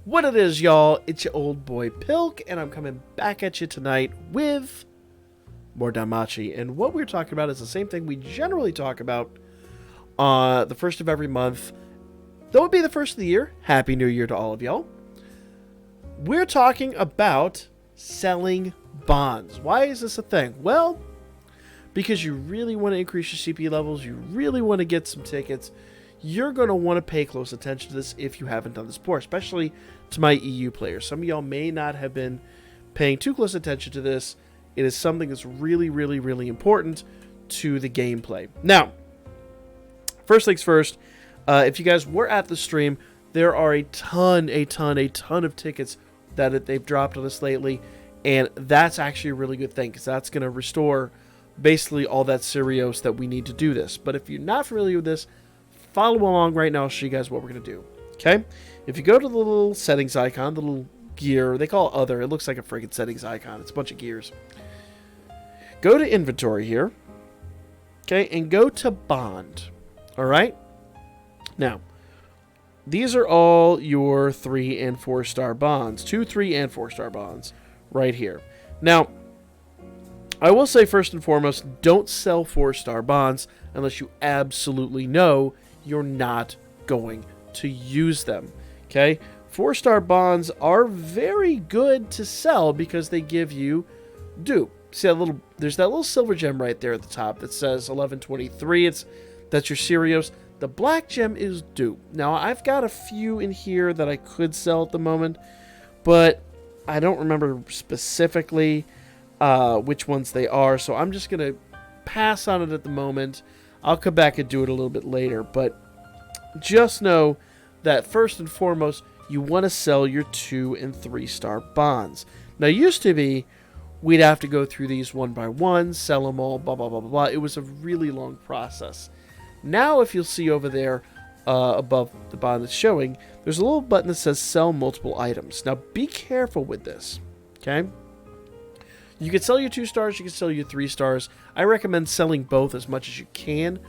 What it is, y'all, it's your old boy Pilk, and I'm coming back at you tonight with more Danmachi. And what we're talking about is the same thing we generally talk about the first of every month. Though it be the first of the year, Happy New Year to all of y'all. We're talking about selling bonds. Why is this a thing? Well, because you really want to increase your CP levels, you really want to get some tickets, you're going to want to pay close attention to this if you haven't done this before, especially to my EU players. Some of y'all may not have been paying too close attention to this. It is something that's really, really, really important to the gameplay. Now, first things first, if you guys were at the stream, there are a ton of tickets that they've dropped on us lately, and that's actually a really good thing because that's going to restore basically all that Sirios that we need to do this. But if you're not familiar with this, follow along right now. I'll show you guys what we're going to do. Okay? If you go to the little settings icon, the little gear, they call it other. It looks like a freaking settings icon. It's a bunch of gears. Go to inventory here. Okay? And go to bond. Alright? Now, these are all your 3 and 4 star bonds. 2, 3, and 4 star bonds right here. Now, I will say first and foremost, don't sell 4-star bonds unless you absolutely know you're not going to use them. Okay? 4-star bonds are very good to sell because they give you dupe. See there's that little silver gem right there at the top that says 1123. That's your Sirios. The black gem is dupe. Now, I've got a few in here that I could sell at the moment, but I don't remember specifically which ones they are, so I'm just going to pass on it at the moment. I'll come back and do it a little bit later, but just know that first and foremost, you want to sell your 2 and 3-star bonds. Now, it used to be we'd have to go through these one by one, sell them all, blah, blah, blah, blah, blah. It was a really long process. Now, if you'll see over there above the bond that's showing, there's a little button that says sell multiple items. Now, be careful with this, okay? You can sell your 2 stars, you can sell your 3 stars. I recommend selling both as much as you can,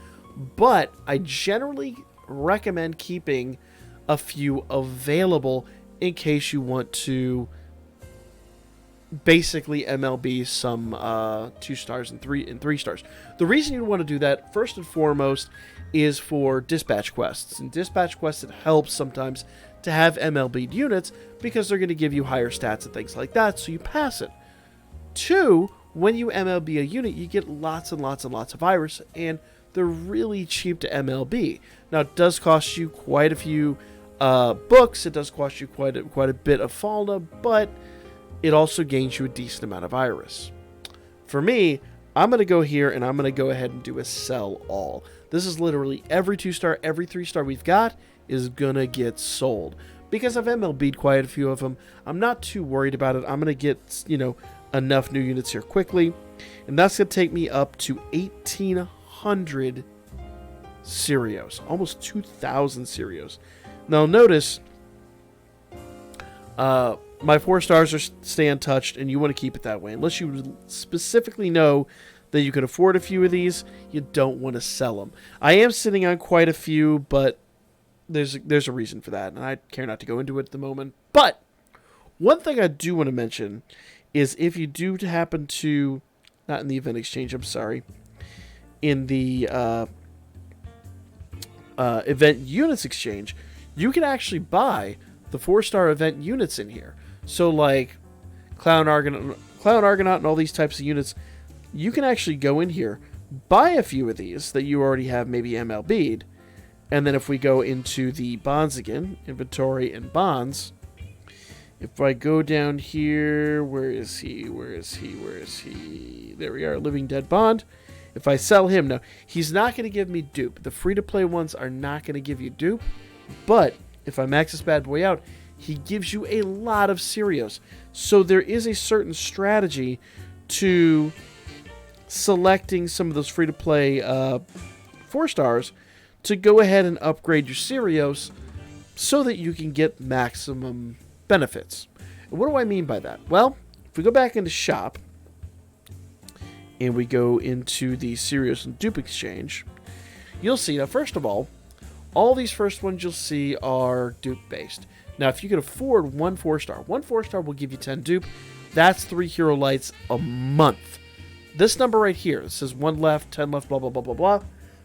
but I generally recommend keeping a few available in case you want to basically MLB some 2 stars and 3 stars. The reason you want to do that, first and foremost, is for dispatch quests. In dispatch quests, it helps sometimes to have MLB'd units because they're going to give you higher stats and things like that, so you pass it. 2, when you MLB a unit, you get lots and lots and lots of Iris, and they're really cheap to MLB. Now, it does cost you quite a few books, it does cost you quite a bit of Falna, but it also gains you a decent amount of Iris. For me, I'm going to go here, and I'm going to go ahead and do a sell all. This is literally every 2-star, every 3-star we've got is going to get sold. Because I've MLB'd quite a few of them, I'm not too worried about it. I'm going to get, enough new units here quickly, and that's going to take me up to 1,800 Sirios, almost 2,000 Sirios. Now notice, my 4 stars are stay untouched, and you want to keep it that way. Unless you specifically know that you can afford a few of these, you don't want to sell them. I am sitting on quite a few, but there's a reason for that, and I care not to go into it at the moment. But one thing I do want to mention is if you do happen to, not in the event exchange, I'm sorry, in the event units exchange, you can actually buy the 4-star event units in here. So like Clown Argonaut and all these types of units, you can actually go in here, buy a few of these that you already have maybe MLB'd, and then if we go into the bonds again, inventory and bonds, if I go down here, where is he? There we are, Living Dead Bond. If I sell him, now, he's not going to give me dupe. The free-to-play ones are not going to give you dupe, but if I max this bad boy out, he gives you a lot of Sirios. So there is a certain strategy to selecting some of those free-to-play 4 stars to go ahead and upgrade your Sirios so that you can get maximum benefits. And what do I mean by that? Well, if we go back into shop and we go into the Sirius and Dupe exchange, you'll see, now first of all these first ones you'll see are dupe based. Now, if you can afford one 4-star, one 4-star will give you 10 dupe. That's 3 hero lights a month. This number right here, it says 1 left, 10 left, blah, blah, blah, blah, blah.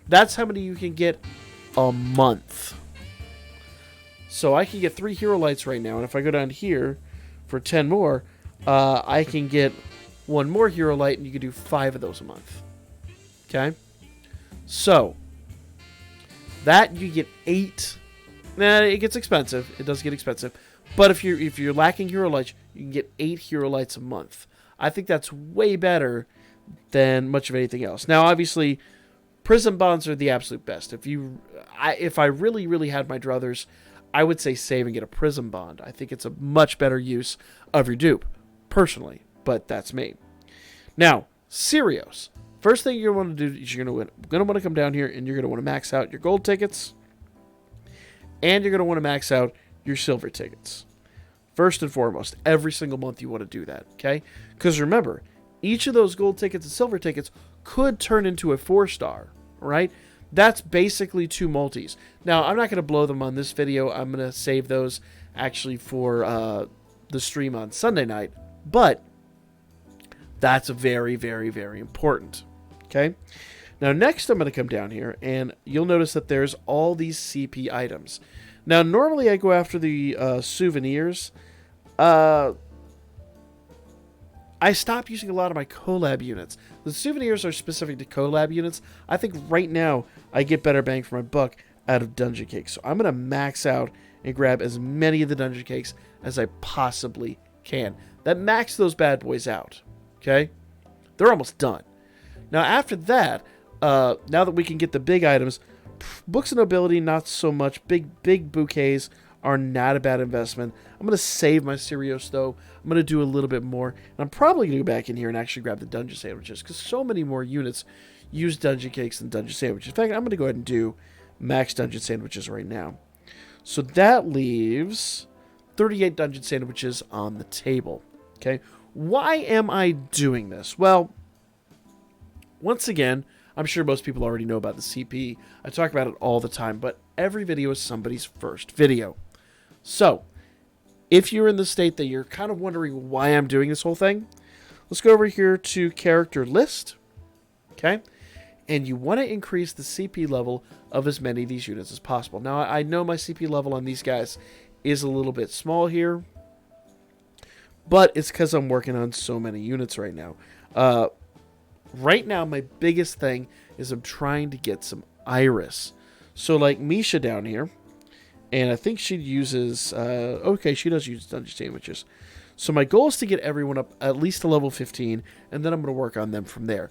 That's how many you can get a month. So I can get 3 hero lights right now, and if I go down here for 10 more, I can get 1 more hero light, and you can do 5 of those a month. Okay? So, that you get 8. Nah, it gets expensive. It does get expensive. But if you're lacking hero lights, you can get 8 hero lights a month. I think that's way better than much of anything else. Now, obviously, prism bonds are the absolute best. If I really, really had my druthers, I would say save and get a prism bond. I think it's a much better use of your dupe, personally. But that's me. Now, Serios. First thing you're going to do is you're going to want to come down here and you're going to want to max out your gold tickets. And you're going to want to max out your silver tickets. First and foremost, every single month you want to do that, okay? Because remember, each of those gold tickets and silver tickets could turn into a 4-star, right? That's basically 2 multis. Now, I'm not going to blow them on this video. I'm going to save those actually for the stream on Sunday night. But that's very, very, very important, okay? Now, next I'm going to come down here, and you'll notice that there's all these CP items. Now, normally I go after the souvenirs. I stopped using a lot of my collab units. The souvenirs are specific to collab units. I think right now I get better bang for my buck out of dungeon cakes. So I'm going to max out and grab as many of the dungeon cakes as I possibly can. That maxes those bad boys out, okay? They're almost done. Now, after that, now that we can get the big items, books of nobility, not so much. Big bouquets are not a bad investment. I'm going to save my Serios, though. I'm going to do a little bit more. And I'm probably going to go back in here and actually grab the dungeon sandwiches, because so many more units use dungeon cakes than dungeon sandwiches. In fact, I'm going to go ahead and do max dungeon sandwiches right now. So that leaves 38 dungeon sandwiches on the table. Okay, why am I doing this? Well, once again, I'm sure most people already know about the CP. I talk about it all the time, but every video is somebody's first video. So, if you're in the state that you're kind of wondering why I'm doing this whole thing, let's go over here to character list, okay? And you want to increase the CP level of as many of these units as possible. Now, I know my CP level on these guys is a little bit small here, but it's because I'm working on so many units right now. Right now, my biggest thing is I'm trying to get some Iris. So, like Misha down here, and I think she uses, okay, she does use dungeon sandwiches. So my goal is to get everyone up at least to level 15, and then I'm going to work on them from there.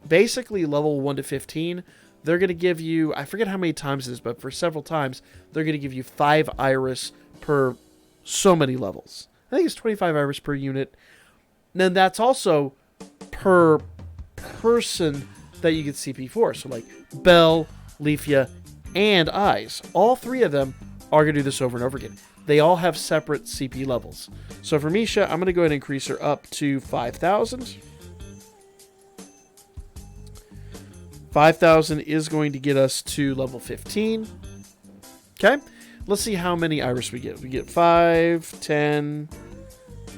Basically, level 1 to 15, they're going to give you, I forget how many times it is, but for several times, they're going to give you 5 Iris per so many levels. I think it's 25 Iris per unit. Then that's also per person that you get CP for. So like Belle, Leafia, and Eyes. All 3 of them are going to do this over and over again. They all have separate CP levels. So for Misha, I'm going to go ahead and increase her up to 5,000. 5,000 is going to get us to level 15. Okay. Let's see how many Iris we get. We get 5, 10.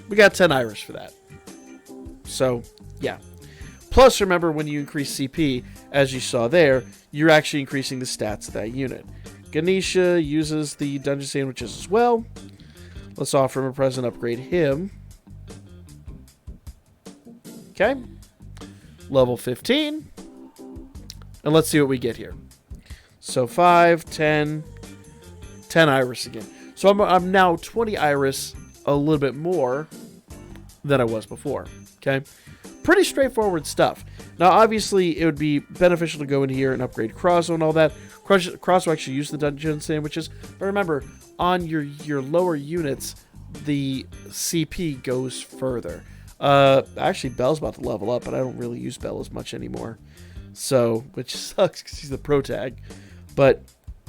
We got 10 Iris for that. So, yeah. Plus, remember, when you increase CP, as you saw there, you're actually increasing the stats of that unit. Ganesha uses the dungeon sandwiches as well. Let's offer him a present, upgrade him. Okay. Level 15. And let's see what we get here. So 5, 10, 10 Iris again. So I'm now 20 Iris, a little bit more than I was before. Okay. Pretty straightforward stuff. Now, obviously, it would be beneficial to go in here and upgrade Crosso and all that. Crosso actually use the dungeon sandwiches. But remember, on your lower units, the CP goes further. Actually, Belle's about to level up, but I don't really use Belle as much anymore. So, which sucks because he's the pro tag. But,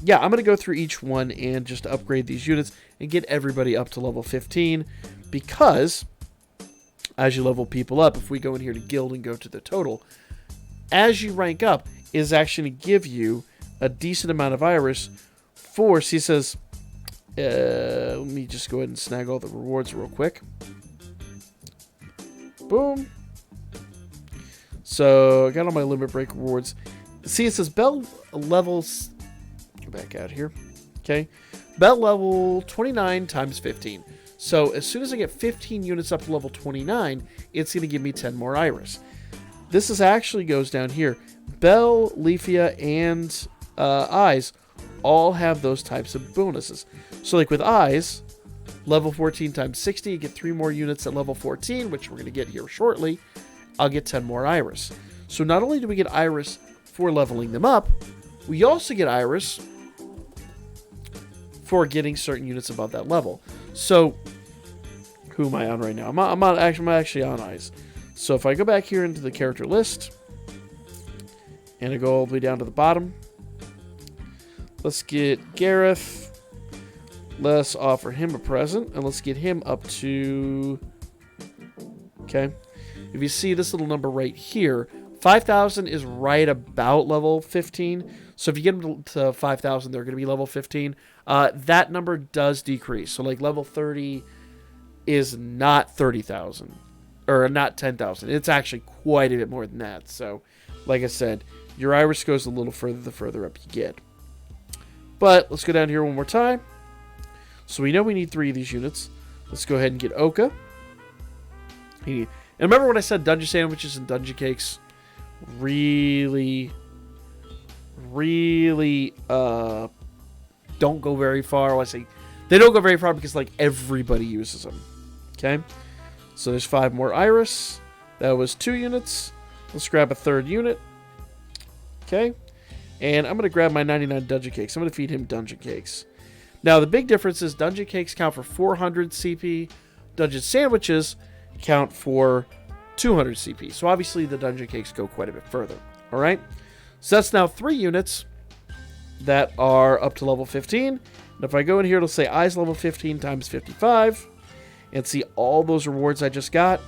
yeah, I'm going to go through each one and just upgrade these units and get everybody up to level 15. Because, as you level people up, if we go in here to guild and go to the total, as you rank up, is actually going to give you a decent amount of Iris for, see, it says Let me just go ahead and snag all the rewards real quick. Boom. So I got all my limit break rewards. See, it says bell levels. Go back out here. Okay. Bell level 29 times 15. So as soon as I get 15 units up to level 29, it's going to give me 10 more iris. This is actually goes down here. Bell, Leafia, and Eyes all have those types of bonuses. So like with Eyes, level 14 times 60, you get 3 more units at level 14, which we're going to get here shortly. I'll get 10 more iris. So not only do we get iris for leveling them up, we also get iris for getting certain units above that level. So who am I on right now? I'm actually on Eyes. So if I go back here into the character list and I go all the way down to the bottom, let's get Gareth. Let's offer him a present and let's get him up to, okay. If you see this little number right here, 5,000 is right about level 15. So if you get them to 5,000, they're going to be level 15. That number does decrease. So like level 30 is not 30,000 or not 10,000. It's actually quite a bit more than that. So like I said, your iris goes a little further the further up you get. But let's go down here one more time. So we know we need 3 of these units. Let's go ahead and get Oka. And remember when I said dungeon sandwiches and dungeon cakes really don't go very far. Well, I say they don't go very far because like everybody uses them. Okay, so there's 5 more iris. That was 2 units. Let's grab a 3rd unit. Okay, and I'm gonna grab my 99 dungeon cakes. I'm gonna feed him dungeon cakes. Now the big difference is dungeon cakes count for 400 CP. Dungeon sandwiches count for 200 CP. So obviously the dungeon cakes go quite a bit further. All right. So that's now 3 units that are up to level 15. And if I go in here, it'll say Eyes level 15 times 55. And see all those rewards I just got.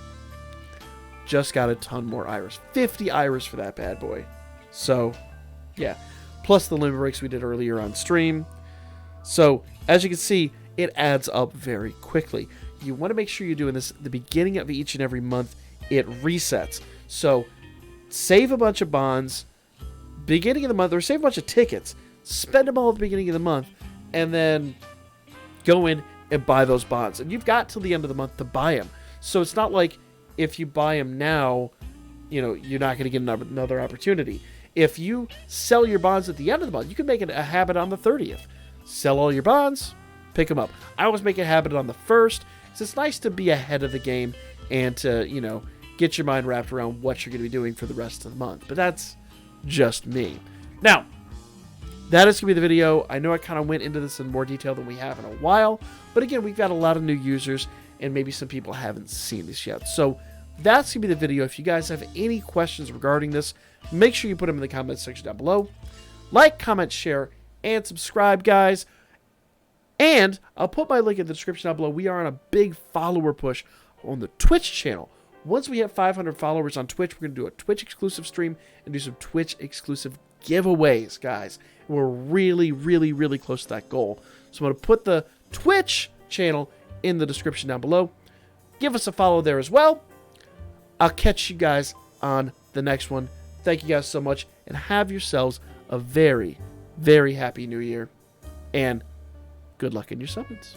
Just got a ton more iris. 50 iris for that bad boy. So, yeah. Plus the limit breaks we did earlier on stream. So, as you can see, it adds up very quickly. You want to make sure you're doing this at the beginning of each and every month. It resets. So, save a bunch of bonds beginning of the month, or save a bunch of tickets. Spend them all at the beginning of the month, and then go in and buy those bonds. And you've got till the end of the month to buy them. So it's not like if you buy them now, you know, you're not going to get another opportunity. If you sell your bonds at the end of the month, you can make it a habit on the 30th. Sell all your bonds, pick them up. I always make it a habit on the 1st, because it's nice to be ahead of the game and to, you know, get your mind wrapped around what you're going to be doing for the rest of the month. But that's just me. Now, that is going to be the video. I know I kind of went into this in more detail than we have in a while. But again, we've got a lot of new users, and maybe some people haven't seen this yet. So that's going to be the video. If you guys have any questions regarding this, make sure you put them in the comments section down below. Like, comment, share, and subscribe, guys. And I'll put my link in the description down below. We are on a big follower push on the Twitch channel. Once we have 500 followers on Twitch, we're going to do a Twitch exclusive stream and do some Twitch exclusive giveaways, guys. And we're really, really, really close to that goal. So I'm going to put the Twitch channel in the description down below. Give us a follow there as well. I'll catch you guys on the next one. Thank you guys so much, and have yourselves a very, very happy new year. And good luck in your summons.